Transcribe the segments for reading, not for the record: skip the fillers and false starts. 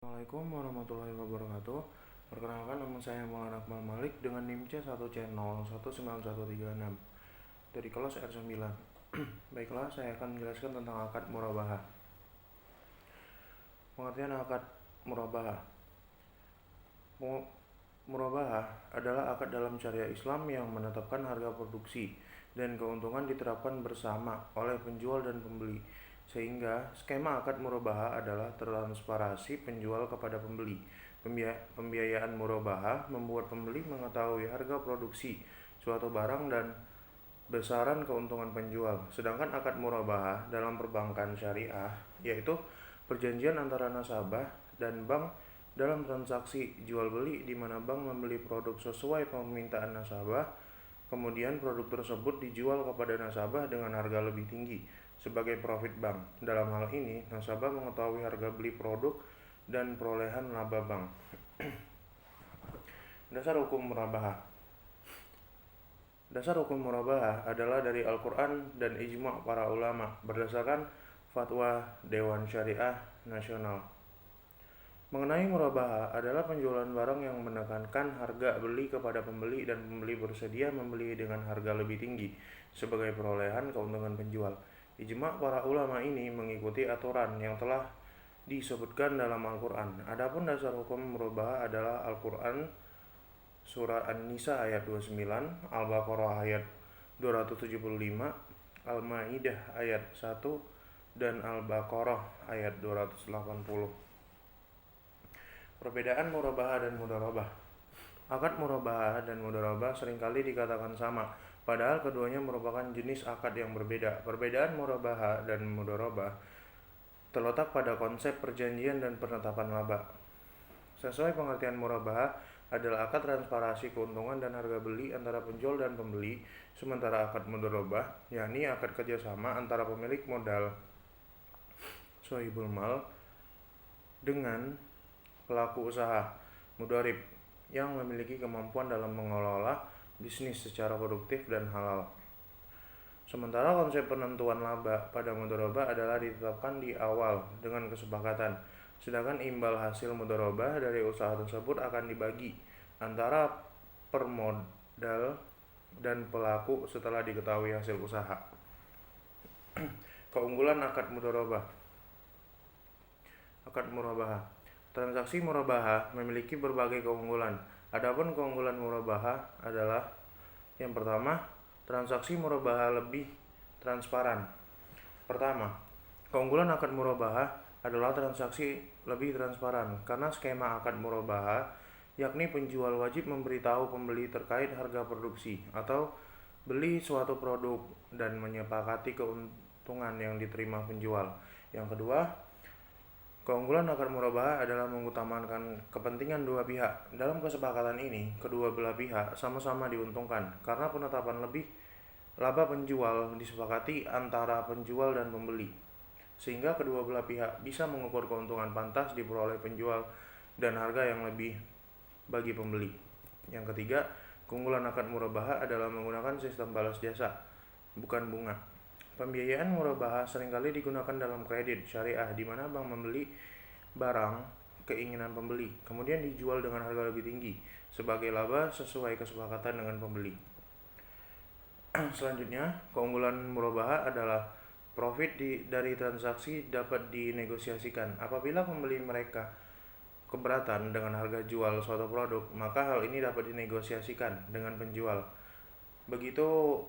Assalamualaikum warahmatullahi wabarakatuh. Perkenalkan, nama saya Maulana Akmal Malik dengan NIM C1C019136 dari kelas R9. Baiklah, saya akan menjelaskan tentang akad murabahah. Pengertian akad murabahah. Murabahah adalah akad dalam syariah Islam yang menetapkan harga produksi dan keuntungan diterapkan bersama oleh penjual dan pembeli. Sehingga skema akad murabahah adalah transparansi penjual kepada pembeli. Pembiayaan murabahah membuat pembeli mengetahui harga produksi suatu barang dan besaran keuntungan penjual. Sedangkan akad murabahah dalam perbankan syariah yaitu perjanjian antara nasabah dan bank dalam transaksi jual beli di mana bank membeli produk sesuai permintaan nasabah, kemudian produk tersebut dijual kepada nasabah dengan harga lebih tinggi sebagai profit bank. Dalam hal ini, nasabah mengetahui harga beli produk dan perolehan laba bank. Dasar hukum murabahah. Dasar hukum murabahah adalah dari Al-Quran dan ijma' para ulama berdasarkan fatwa Dewan Syariah Nasional. Mengenai murabahah adalah penjualan barang yang menekankan harga beli kepada pembeli dan pembeli bersedia membeli dengan harga lebih tinggi sebagai perolehan keuntungan penjual. Ijma' para ulama ini mengikuti aturan yang telah disebutkan dalam Al-Quran. Adapun dasar hukum murabahah adalah Al-Quran Surah An-Nisa ayat 29, Al-Baqarah ayat 275, Al-Maidah ayat 1, dan Al-Baqarah ayat 280. Perbedaan murabahah dan mudharabah. Akad murabahah dan mudharabah seringkali dikatakan sama, padahal keduanya merupakan jenis akad yang berbeda. Perbedaan murabahah dan mudharabah terletak pada konsep perjanjian dan penetapan laba. Sesuai pengertian murabahah adalah akad transparansi keuntungan dan harga beli antara penjual dan pembeli, sementara akad mudharabah yakni akad kerjasama antara pemilik modal sohibul mal dengan pelaku usaha mudharib yang memiliki kemampuan dalam mengelola bisnis secara produktif dan halal. Sementara konsep penentuan laba pada mudharabah adalah ditetapkan di awal dengan kesepakatan, sedangkan imbal hasil mudharabah dari usaha tersebut akan dibagi antara permodal dan pelaku setelah diketahui hasil usaha. Keunggulan akad mudharabah. Akad murabahah. Transaksi murabahah memiliki berbagai keunggulan. Adapun keunggulan murabahah adalah yang pertama, transaksi murabahah lebih transparan. Pertama, keunggulan akad murabahah adalah transaksi lebih transparan karena skema akad murabahah yakni penjual wajib memberitahu pembeli terkait harga produksi atau beli suatu produk dan menyepakati keuntungan yang diterima penjual. Yang kedua, keunggulan akad murabahah adalah mengutamakan kepentingan dua pihak. Dalam kesepakatan ini, kedua belah pihak sama-sama diuntungkan karena penetapan lebih laba penjual disepakati antara penjual dan pembeli, sehingga kedua belah pihak bisa mengukur keuntungan pantas diperoleh penjual dan harga yang lebih bagi pembeli. Yang ketiga, keunggulan akad murabahah adalah menggunakan sistem balas jasa, bukan bunga. Pembiayaan murabahah seringkali digunakan dalam kredit syariah di mana bank membeli barang keinginan pembeli, kemudian dijual dengan harga lebih tinggi sebagai laba sesuai kesepakatan dengan pembeli. Selanjutnya, keunggulan murabahah adalah profit dari transaksi dapat dinegosiasikan. Apabila pembeli mereka keberatan dengan harga jual suatu produk, maka hal ini dapat dinegosiasikan dengan penjual. Begitu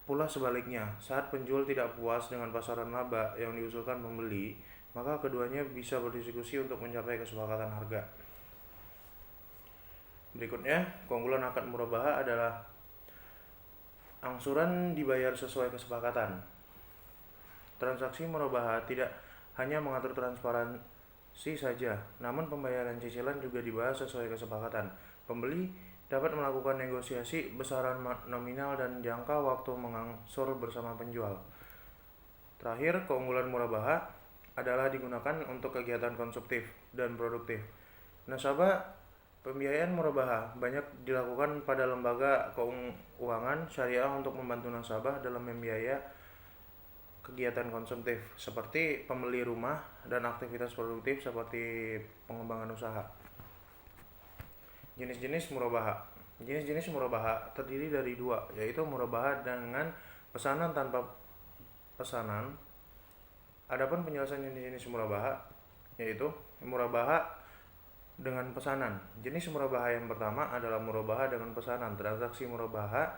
pula sebaliknya, saat penjual tidak puas dengan pasaran laba yang diusulkan pembeli, maka keduanya bisa berdiskusi untuk mencapai kesepakatan harga. Berikutnya, keunggulan akad murabahah adalah angsuran dibayar sesuai kesepakatan. Transaksi murabahah tidak hanya mengatur transparansi saja, namun pembayaran cicilan juga dibahas sesuai kesepakatan. Pembeli dapat melakukan negosiasi besaran nominal dan jangka waktu mengangsur bersama penjual. Terakhir, keunggulan murabahah adalah digunakan untuk kegiatan konsumtif dan produktif. Nasabah pembiayaan murabahah banyak dilakukan pada lembaga keuangan syariah untuk membantu nasabah dalam membiayai kegiatan konsumtif seperti pembeli rumah dan aktivitas produktif seperti pengembangan usaha. Jenis-jenis murabaha. Jenis-jenis murabaha terdiri dari dua, yaitu murabaha dengan pesanan tanpa pesanan. Adapun penjelasan jenis-jenis murabaha yaitu murabaha dengan pesanan. Jenis murabaha yang pertama adalah murabaha dengan pesanan. Transaksi murabaha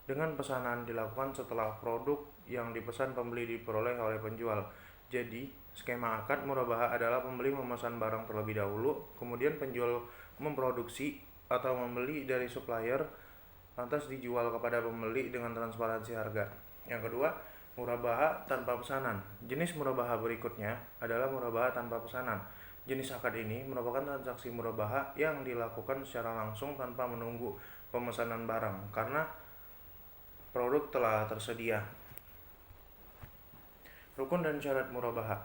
dengan pesanan dilakukan setelah produk yang dipesan pembeli diperoleh oleh penjual. Jadi, skema akad murabaha adalah pembeli memesan barang terlebih dahulu, kemudian penjual memproduksi atau membeli dari supplier, lantas dijual kepada pembeli dengan transparansi harga. Yang kedua, murabaha tanpa pesanan. Jenis murabaha berikutnya adalah murabaha tanpa pesanan. Jenis akad ini merupakan transaksi murabaha yang dilakukan secara langsung tanpa menunggu pemesanan barang karena produk telah tersedia. Rukun dan syarat murabaha.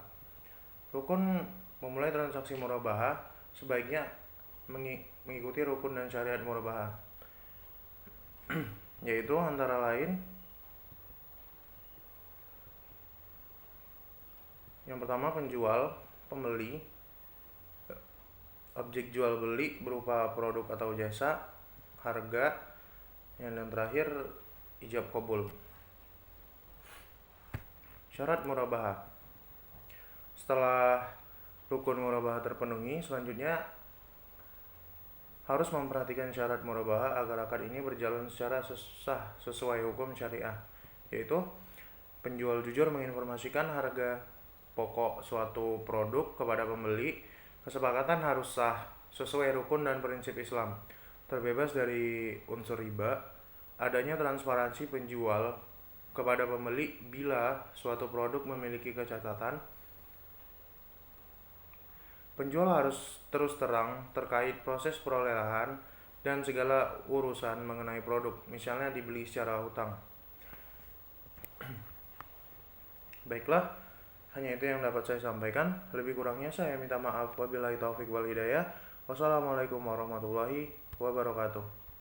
Rukun memulai transaksi murabaha sebaiknya mengikuti rukun dan syariat murabaha, yaitu antara lain yang pertama penjual, pembeli, objek jual beli berupa produk atau jasa, harga, yang dan terakhir ijab qabul. Syarat murabaha. Setelah rukun murabaha terpenuhi, selanjutnya harus memperhatikan syarat murabaha agar akad ini berjalan secara sah sesuai hukum syariah, yaitu penjual jujur menginformasikan harga pokok suatu produk kepada pembeli, kesepakatan harus sah sesuai rukun dan prinsip Islam, terbebas dari unsur riba, adanya transparansi penjual kepada pembeli bila suatu produk memiliki kecacatan. Penjual harus terus terang terkait proses perolehan dan segala urusan mengenai produk, misalnya dibeli secara hutang. Baiklah, hanya itu yang dapat saya sampaikan. Lebih kurangnya saya minta maaf. Wabillahi taufik wal hidayah. Wassalamualaikum warahmatullahi wabarakatuh.